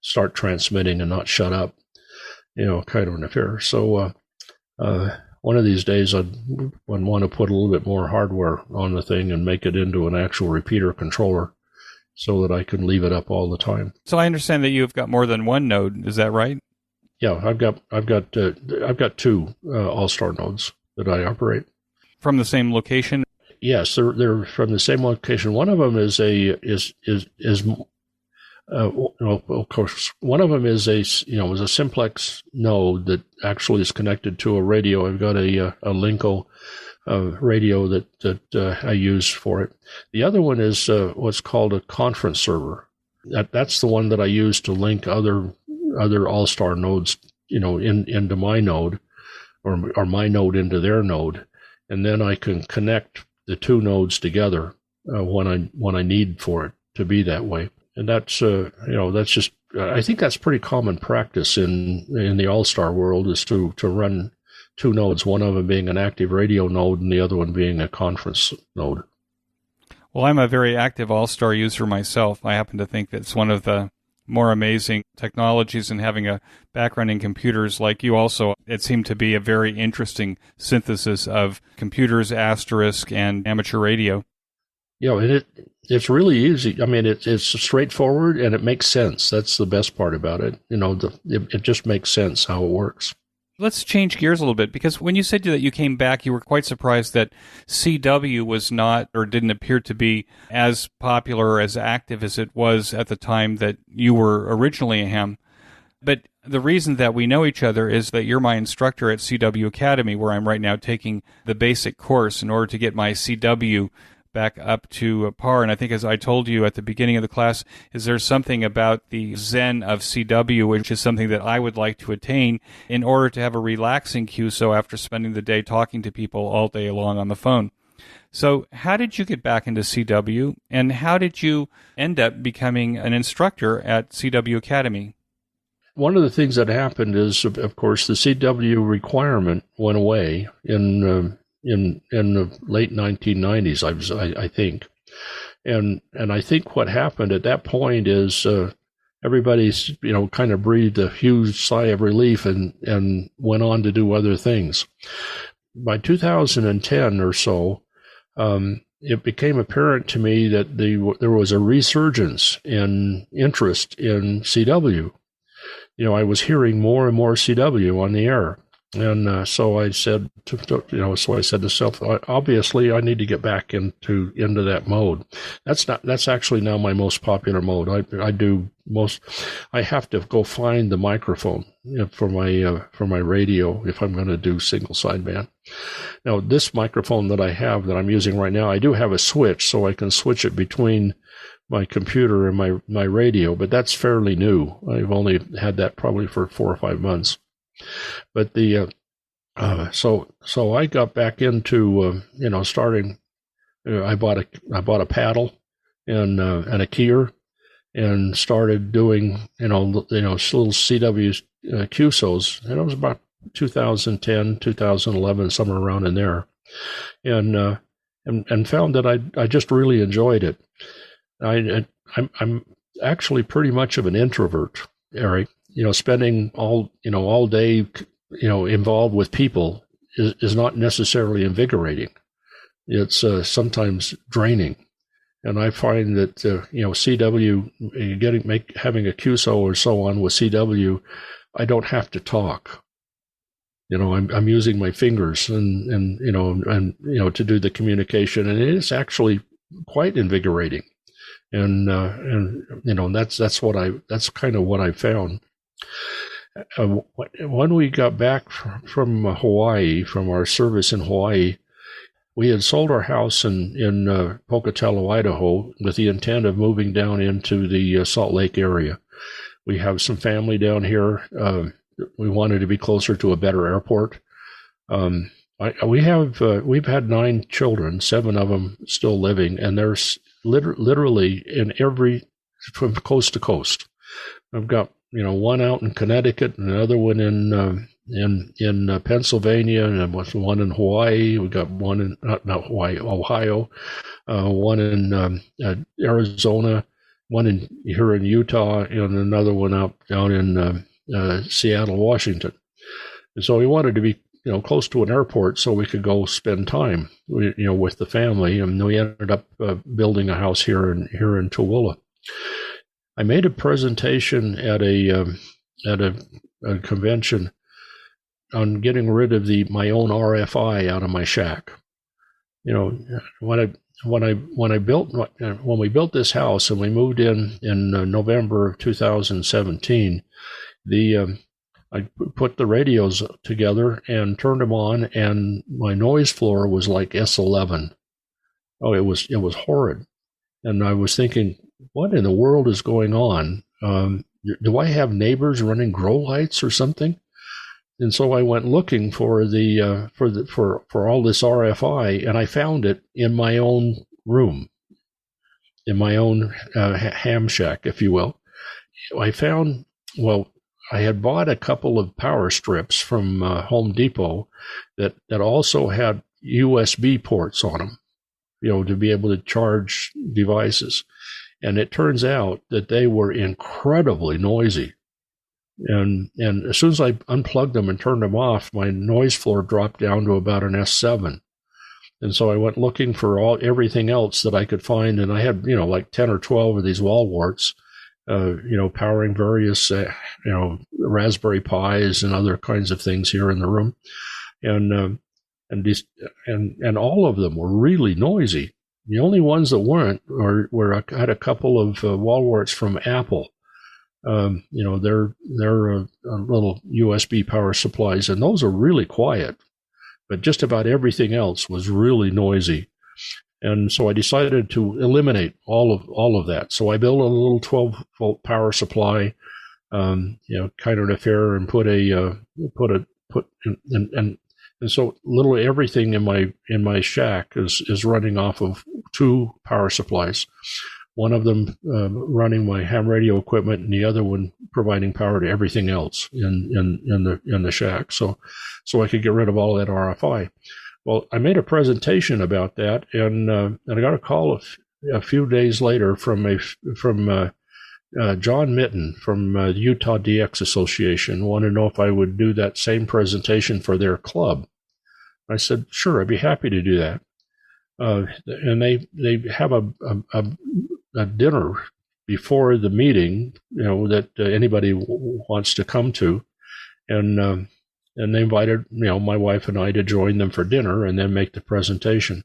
start transmitting and not shut up, kind of an affair. So one of these days I'd want to put a little bit more hardware on the thing and make it into an actual repeater controller so that I can leave it up all the time. So I understand that you've got more than one node. Is that right? Yeah, I've got two All-Star nodes that I operate from the same location. Yes, they're from the same location. One of them is of course, one of them is a simplex node that actually is connected to a radio. I've got a Linko radio that I use for it. The other one is what's called a conference server. That's the one that I use to link other All-Star nodes, into my node, or my node into their node, and then I can connect the two nodes together when I need for it to be that way. And that's just I think that's pretty common practice in the All-Star world, is to run two nodes, one of them being an active radio node and the other one being a conference node. Well, I'm a very active All-Star user myself. I happen to think that it's one of the more amazing technologies, and having a background in computers like you also, it seemed to be a very interesting synthesis of computers, Asterisk, and amateur radio. And it's really easy. I mean, it's straightforward and it makes sense. That's the best part about it. It just makes sense how it works. Let's change gears a little bit, because when you said that you came back, you were quite surprised that CW was not, or didn't appear to be, as popular or as active as it was at the time that you were originally a ham. But the reason that we know each other is that you're my instructor at CW Academy, where I'm right now taking the basic course in order to get my CW back up to par. And I think, as I told you at the beginning of the class, is there something about the zen of CW, which is something that I would like to attain in order to have a relaxing QSO after spending the day talking to people all day long on the phone. So how did you get back into CW, and how did you end up becoming an instructor at CW Academy? One of the things that happened is, of course, the CW requirement went away in the late 1990s, I think. And I think what happened at that point is everybody's, kind of breathed a huge sigh of relief and went on to do other things. By 2010 or so, it became apparent to me that there was a resurgence in interest in CW. I was hearing more and more CW on the air. And so I said, to myself, obviously I need to get back into that mode. That's actually now my most popular mode. I have to go find the microphone for my radio if I'm going to do single sideband. Now, this microphone that I have that I'm using right now, I do have a switch, so I can switch it between my computer and my radio, but that's fairly new. I've only had that probably for 4 or 5 months. But so I got back into starting. I bought a paddle and a keyer and started doing little CW QSOs, and it was about 2010, 2011, somewhere around in there, and found that I just really enjoyed it. I'm actually pretty much of an introvert, Eric. Spending all day, involved with people is not necessarily invigorating. It's sometimes draining. And I find that, CW, having a QSO or so on with CW, I don't have to talk. I'm using my fingers and to do the communication, and it is actually quite invigorating. And that's kind of what I found. When we got back from Hawaii, from our service in Hawaii, we had sold our house in Pocatello, Idaho, with the intent of moving down into the Salt Lake area. We have some family down here. We wanted to be closer to a better airport. We've had 9 children, 7 of them still living, and there's literally from coast to coast. I've got one out in Connecticut, and another one in Pennsylvania, and one in Hawaii. We got one in not Hawaii, Ohio, one in Arizona, one here in Utah, and another one down in Seattle, Washington. And so we wanted to be close to an airport so we could go spend time with the family, and we ended up building a house here in Tooele. I made a presentation at a convention on getting rid of my own RFI out of my shack. When we built this house and we moved in November of 2017, I put the radios together and turned them on, and my noise floor was like S11. Oh, it was horrid. And I was thinking, what in the world is going on? Do I have neighbors running grow lights or something? And so I went looking for for all this RFI, and I found it in my own room, in my own ham shack, if you will. I had bought a couple of power strips from Home Depot that also had USB ports on them, to be able to charge devices. And it turns out that they were incredibly noisy. And as soon as I unplugged them and turned them off, my noise floor dropped down to about an S7. And so I went looking for everything else that I could find, and I had like 10 or 12 of these wall warts, powering various Raspberry Pis and other kinds of things here in the room, and all of them were really noisy. The only ones that weren't were I had a couple of wall warts from Apple. They're little USB power supplies, and those are really quiet. But just about everything else was really noisy. And so I decided to eliminate all of that. So I built a little 12-volt power supply, kind of an affair, and and so literally everything in my shack is running off of 2 power supplies. One of them running my ham radio equipment, and the other one providing power to everything else in the shack. So I could get rid of all that RFI. Well, I made a presentation about that, and I got a call a few days later from John Mitten from the Utah DX Association wanted to know if I would do that same presentation for their club. I said, sure, I'd be happy to do that. And they have a dinner before the meeting, that anybody wants to come to, and they invited my wife and I to join them for dinner and then make the presentation.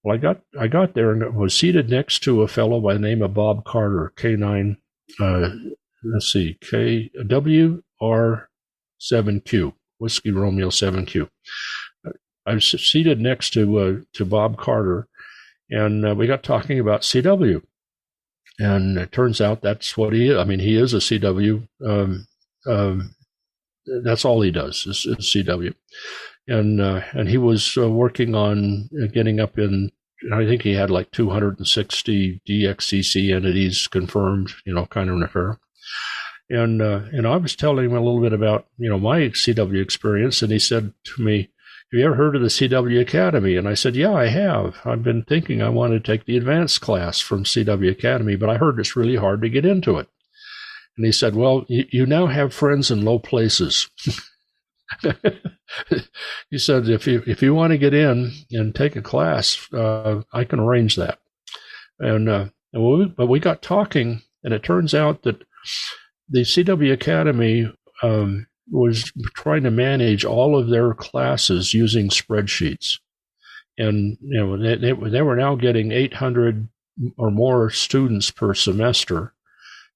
Well, I got there and was seated next to a fellow by the name of Bob Carter, K9. KWR7Q, Whiskey Romeo 7Q. I was seated next to Bob Carter, and we got talking about CW. And it turns out that's what he is. I mean, he is a CW. That's all he does is CW. And he was working on getting up in, I think he had like 260 DXCC entities confirmed, kind of an affair. And I was telling him a little bit about, my CW experience. And he said to me, have you ever heard of the CW Academy? And I said, yeah, I have. I've been thinking I want to take the advanced class from CW Academy, but I heard it's really hard to get into it. And he said, well, you now have friends in low places. He said, if you want to get in and take a class, I can arrange that. But we got talking, and it turns out that the CW Academy was trying to manage all of their classes using spreadsheets. And, they were now getting 800 or more students per semester,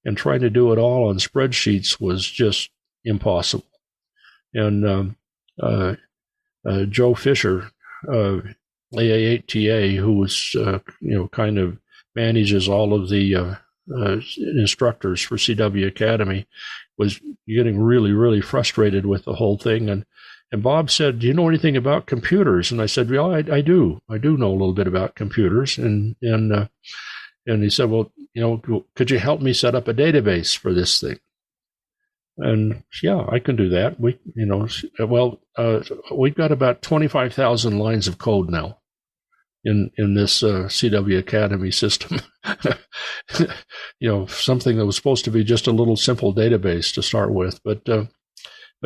and trying to do it all on spreadsheets was just impossible. And Joe Fisher, AA8TA, who was, kind of manages all of the instructors for CW Academy, was getting really, really frustrated with the whole thing. And Bob said, do you know anything about computers? And I said, well, I do. I do know a little bit about computers. And he said, well, could you help me set up a database for this thing? And yeah, I can do that. We've got about 25,000 lines of code now in this CW Academy system. Something that was supposed to be just a little simple database to start with. But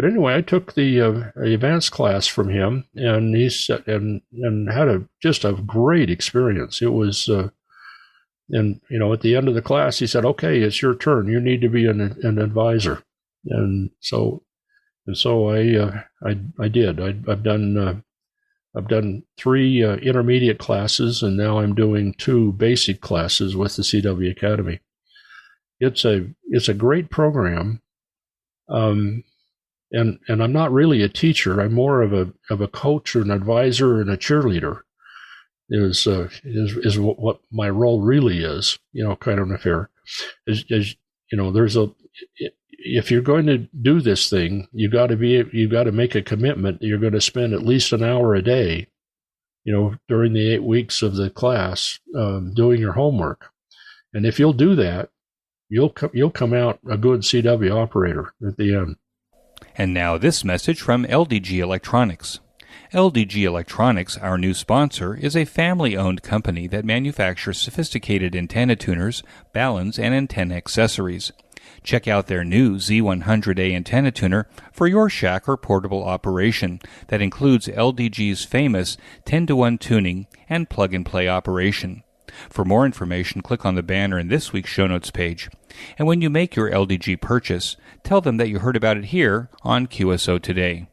anyway, I took the advanced class from him, and he said, and had just a great experience. It was, at the end of the class, he said, "Okay, it's your turn. You need to be an advisor." And so I did. I've done 3 intermediate classes, and now I'm doing 2 basic classes with the CW Academy. It's a great program, and I'm not really a teacher. I'm more of a coach or an advisor and a cheerleader. Is what my role really is. Kind of an affair. If you're going to do this thing, you've got to make a commitment that you're going to spend at least an hour a day, during the 8 weeks of the class, doing your homework. And if you'll do that, you'll come out a good CW operator at the end. And now this message from LDG Electronics. LDG Electronics, our new sponsor, is a family-owned company that manufactures sophisticated antenna tuners, balun, and antenna accessories. Check out their new Z100A antenna tuner for your shack or portable operation that includes LDG's famous 10-to-1 tuning and plug-and-play operation. For more information, click on the banner in this week's show notes page. And when you make your LDG purchase, tell them that you heard about it here on QSO Today.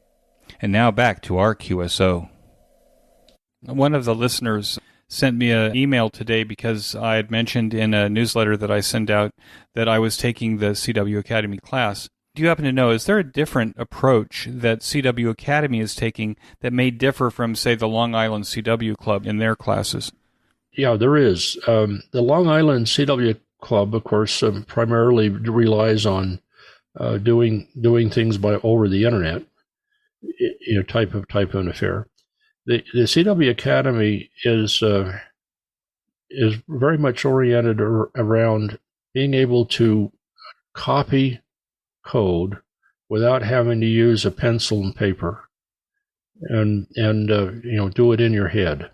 And now back to our QSO. One of the listeners sent me an email today because I had mentioned in a newsletter that I send out that I was taking the CW Academy class. Do you happen to know, is there a different approach that CW Academy is taking that may differ from, say, the Long Island CW Club in their classes? Yeah, there is. The Long Island CW Club, of course, primarily relies on doing things over the internet, type of an affair. The CW Academy is very much oriented around being able to copy code without having to use a pencil and paper, and do it in your head.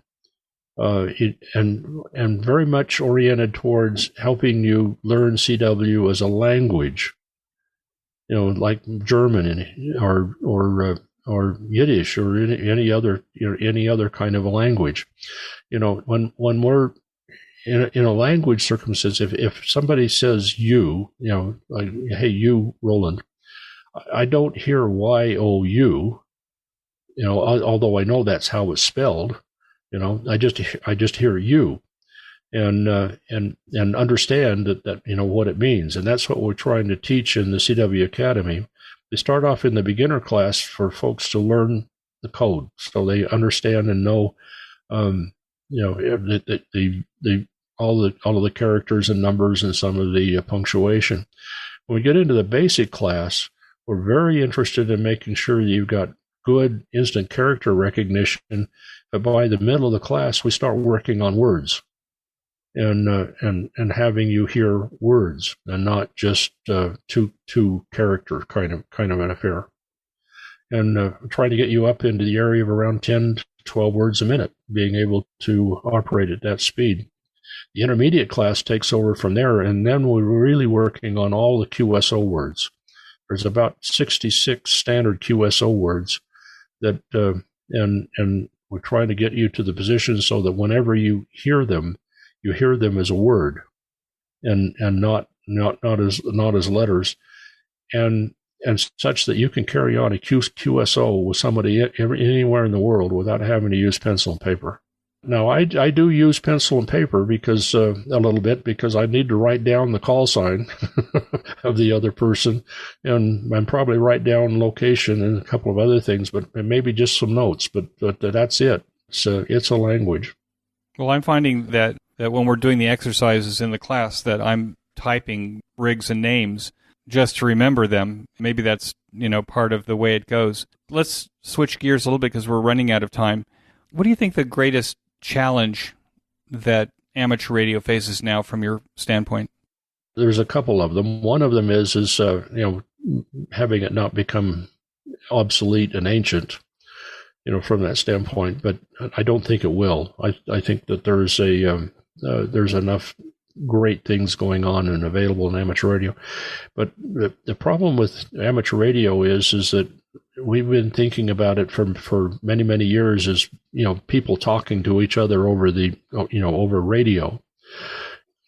and very much oriented towards helping you learn CW as a language, like German or Yiddish or any other kind of a language. When we're in a language circumstance, if somebody says you, like, hey, you, Roland, I don't hear Y-O-U, although I know that's how it's spelled. I just hear you, and understand that what it means, and that's what we're trying to teach in the CW Academy. They start off in the beginner class for folks to learn the code, so they understand and know, all of the characters and numbers and some of the punctuation. When we get into the basic class, we're very interested in making sure that you've got good instant character recognition. But by the middle of the class, we start working on words, and having you hear words and not just two character kind of an affair, and trying to get you up into the area of around 10 to 12 words a minute, being able to operate at that speed. The intermediate class takes over from there, and then we're really working on all the QSO words. There's about 66 standard QSO words that, and we're trying to get you to the position so that whenever you hear them as a word, and not as letters, and such that you can carry on a QSO with somebody anywhere in the world without having to use pencil and paper. Now, I do use pencil and paper because a little bit, because I need to write down the call sign of the other person, and probably write down location and a couple of other things, but maybe just some notes. But that's it. So it's a language. Well, I'm finding that when we're doing the exercises in the class, that I'm typing rigs and names just to remember them. Maybe that's part of the way it goes. Let's switch gears a little bit because we're running out of time. What do you think the greatest challenge that amateur radio faces now from your standpoint? There's a couple of them. One of them is having it not become obsolete and ancient, from that standpoint. But I don't think it will. I think that there's enough great things going on and available in amateur radio. But the problem with amateur radio is that we've been thinking about it for many, many years as, people talking to each other over over radio.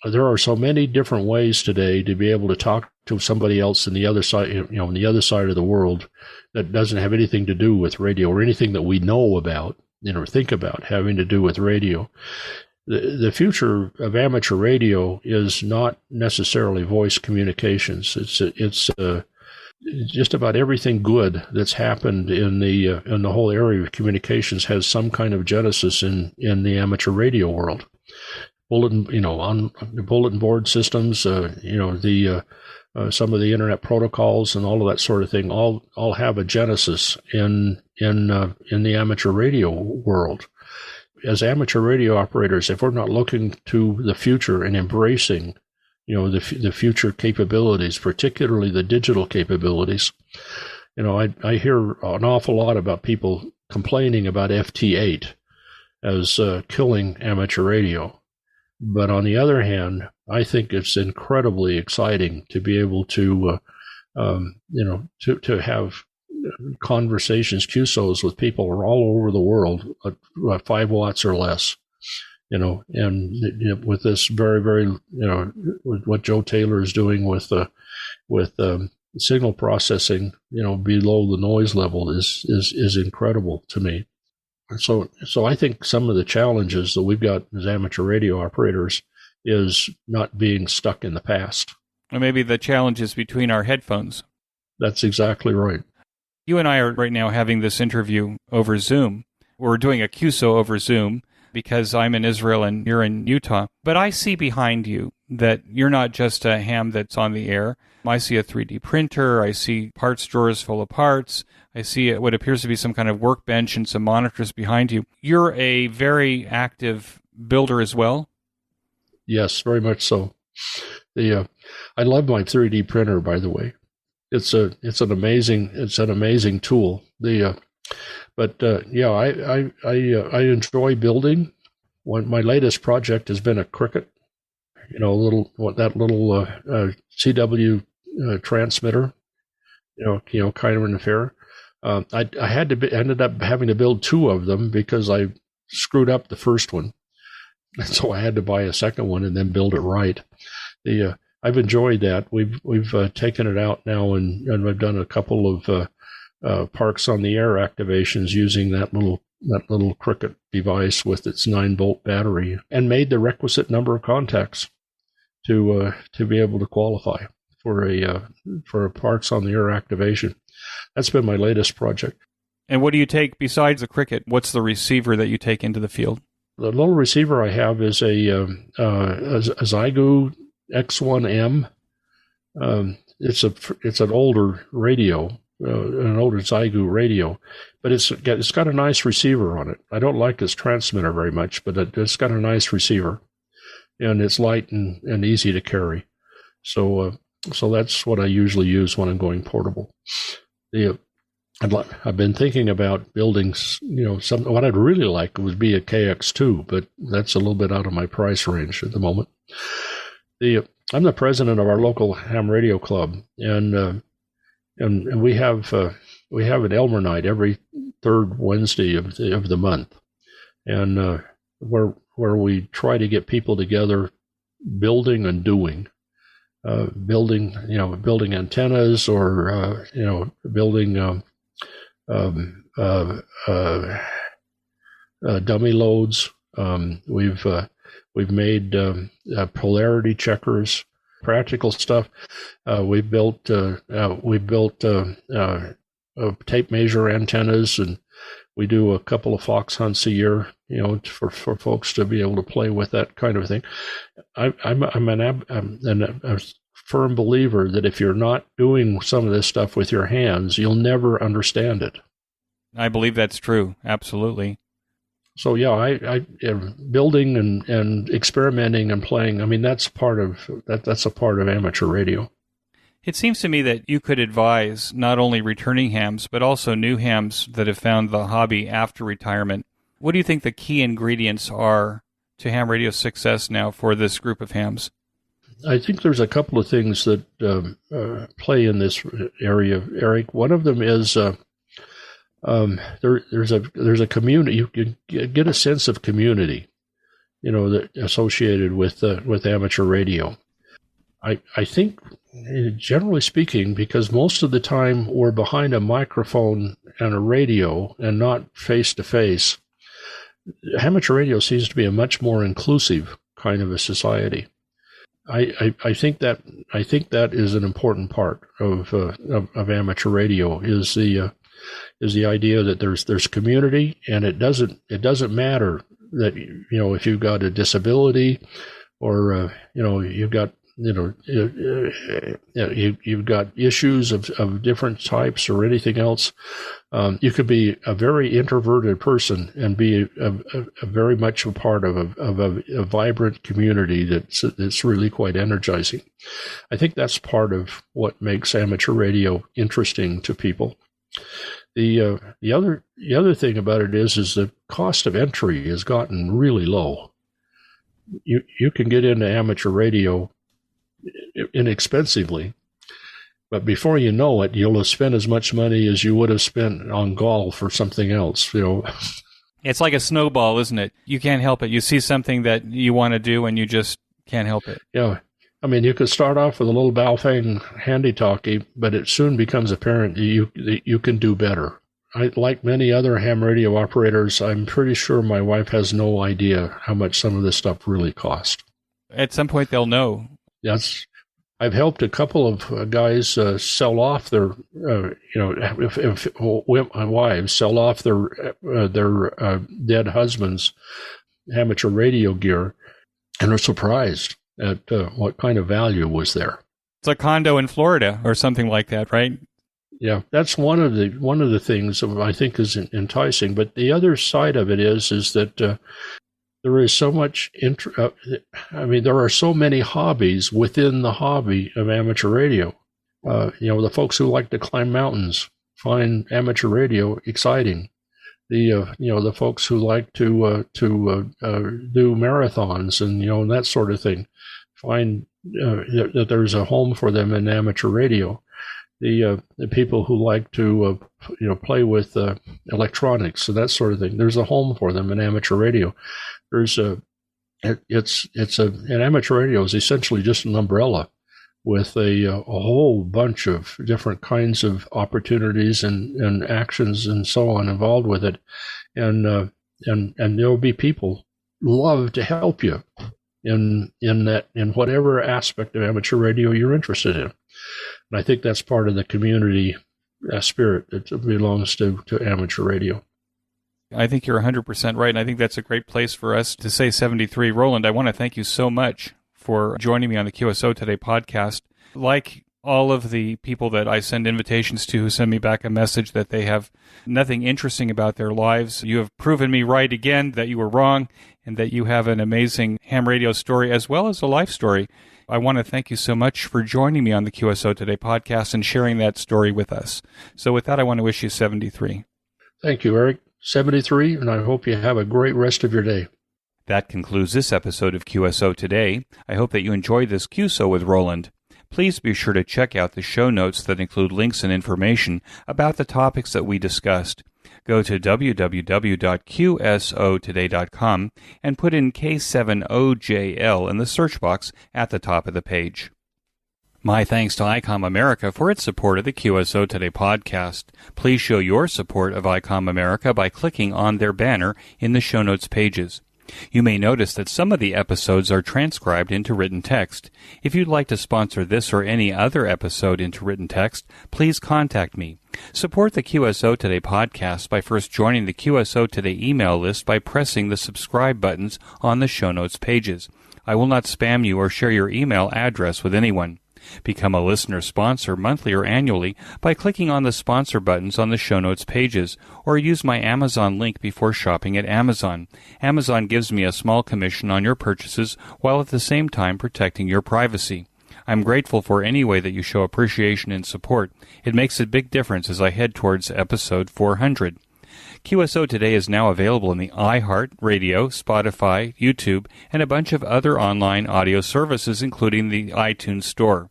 There are so many different ways today to be able to talk to somebody else in the other side, on the other side of the world, that doesn't have anything to do with radio or anything that we know about, or think about having to do with radio. The future of amateur radio is not necessarily voice communications. It's just about everything good that's happened in the whole area of communications has some kind of genesis in the amateur radio world. On the bulletin board systems, some of the internet protocols and all of that sort of thing all have a genesis in the amateur radio world. As amateur radio operators, if we're not looking to the future and embracing the future capabilities, particularly the digital capabilities. I hear an awful lot about people complaining about FT8 as killing amateur radio. But on the other hand, I think it's incredibly exciting to be able to have conversations, QSOs with people all over the world at 5 watts or less. And with this very, very, with what Joe Taylor is doing with signal processing, below the noise level is incredible to me. So I think some of the challenges that we've got as amateur radio operators is not being stuck in the past. Or maybe the challenge is between our headphones. That's exactly right. You and I are right now having this interview over Zoom. We're doing a QSO over Zoom because I'm in Israel and you're in Utah. But I see behind you that you're not just a ham that's on the air. I see a 3D printer. I see parts drawers full of parts. I see what appears to be some kind of workbench and some monitors behind you. You're a very active builder as well? Yes, very much so. I love my 3D printer, by the way. It's an amazing tool. I enjoy building. my latest project has been a cricket, little CW transmitter, kind of an affair. I ended up having to build two of them because I screwed up the first one, and so I had to buy a second one and then build it right. I've enjoyed that. We've taken it out now, and I've done a couple of parks on the air activations using that little cricket device with its 9-volt battery, and made the requisite number of contacts to be able to qualify for a parks on the air activation. That's been my latest project. And what do you take besides the cricket? What's the receiver that you take into the field? The little receiver I have is a Zygo X1M. It's an older radio, an older Zygo radio, but it's got a nice receiver on it. I don't like its transmitter very much, but it's got a nice receiver, and it's light and easy to carry. So that's what I usually use when I'm going portable. I've been thinking about building, what I'd really like would be a KX2, but that's a little bit out of my price range at the moment. I'm the president of our local ham radio club, and we have an Elmer night every third Wednesday of the month, and where we try to get people together, building and doing. Building antennas, or building dummy loads. We've made polarity checkers, practical stuff. We've built tape measure antennas, and we do a couple of fox hunts a year, for folks to be able to play with that kind of thing. I'm a firm believer that if you're not doing some of this stuff with your hands, you'll never understand it. I believe that's true. Absolutely. So yeah, I building and experimenting and playing. I mean, that's a part of amateur radio. It seems to me that you could advise not only returning hams, but also new hams that have found the hobby after retirement. What do you think the key ingredients are to ham radio success now for this group of hams? I think there's a couple of things that play in this area, Eric. One of them is there's a community. You can get a sense of community, that associated with amateur radio. I think, generally speaking, because most of the time we're behind a microphone and a radio and not face to face, amateur radio seems to be a much more inclusive kind of a society. I think that is an important part of amateur radio is the idea that there's community, and it doesn't matter that if you've got a disability or you've got you've got issues of different types or anything else. You could be a very introverted person and be a very much a part of a vibrant community that's really quite energizing. I think that's part of what makes amateur radio interesting to people. The other thing about it is the cost of entry has gotten really low. You can get into amateur radio inexpensively, but before you know it, you'll have spent as much money as you would have spent on golf or something else. It's like a snowball, isn't it? You can't help it. You see something that you want to do, and you just can't help it. Yeah, I mean, you could start off with a little Baofeng handy-talkie, but it soon becomes apparent that you can do better. Like many other ham radio operators, I'm pretty sure my wife has no idea how much some of this stuff really cost. At some point, they'll know. Yes, I've helped a couple of guys sell off their, if wives sell off their dead husbands' amateur radio gear, and are surprised at what kind of value was there. It's a condo in Florida or something like that, right? Yeah, that's one of the things that I think is enticing. But the other side of it is that there is so much there are so many hobbies within the hobby of amateur radio. The folks who like to climb mountains find amateur radio exciting, the folks who like to do marathons and that sort of thing, find that there's a home for them in amateur radio. The people who like to play with electronics and that sort of thing, there's a home for them in amateur radio. An amateur radio is essentially just an umbrella with a whole bunch of different kinds of opportunities and actions and so on involved with it, and there'll be people love to help you in whatever aspect of amateur radio you're interested in. And I think that's part of the community spirit that belongs to amateur radio. I think you're 100% right, and I think that's a great place for us to say 73. Roland, I want to thank you so much for joining me on the QSO Today podcast. Like all of the people that I send invitations to who send me back a message that they have nothing interesting about their lives, you have proven me right again that you were wrong and that you have an amazing ham radio story as well as a life story. I want to thank you so much for joining me on the QSO Today podcast and sharing that story with us. So with that, I want to wish you 73. Thank you, Eric. 73, and I hope you have a great rest of your day. That concludes this episode of QSO Today. I hope that you enjoyed this QSO with Roland. Please be sure to check out the show notes that include links and information about the topics that we discussed. Go to www.qsotoday.com and put in K7OJL in the search box at the top of the page. My thanks to Icom America for its support of the QSO Today podcast. Please show your support of Icom America by clicking on their banner in the show notes pages. You may notice that some of the episodes are transcribed into written text. If you'd like to sponsor this or any other episode into written text, please contact me. Support the QSO Today podcast by first joining the QSO Today email list by pressing the subscribe buttons on the show notes pages. I will not spam you or share your email address with anyone. Become a listener sponsor monthly or annually by clicking on the sponsor buttons on the show notes pages, or use my Amazon link before shopping at Amazon. Amazon gives me a small commission on your purchases while at the same time protecting your privacy. I'm grateful for any way that you show appreciation and support. It makes a big difference as I head towards episode 400. QSO Today is now available in the iHeart, Radio, Spotify, YouTube, and a bunch of other online audio services, including the iTunes Store.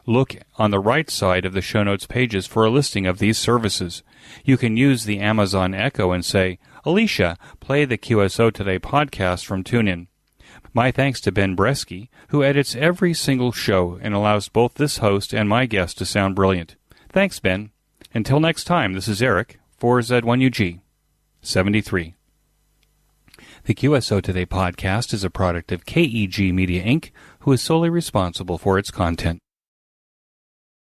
Look on the right side of the show notes pages for a listing of these services. You can use the Amazon Echo and say, "Alicia, play the QSO Today podcast from TuneIn." My thanks to Ben Bresky, who edits every single show and allows both this host and my guest to sound brilliant. Thanks, Ben. Until next time, this is Eric, 4Z1UG, 73. The QSO Today podcast is a product of KEG Media Inc., who is solely responsible for its content.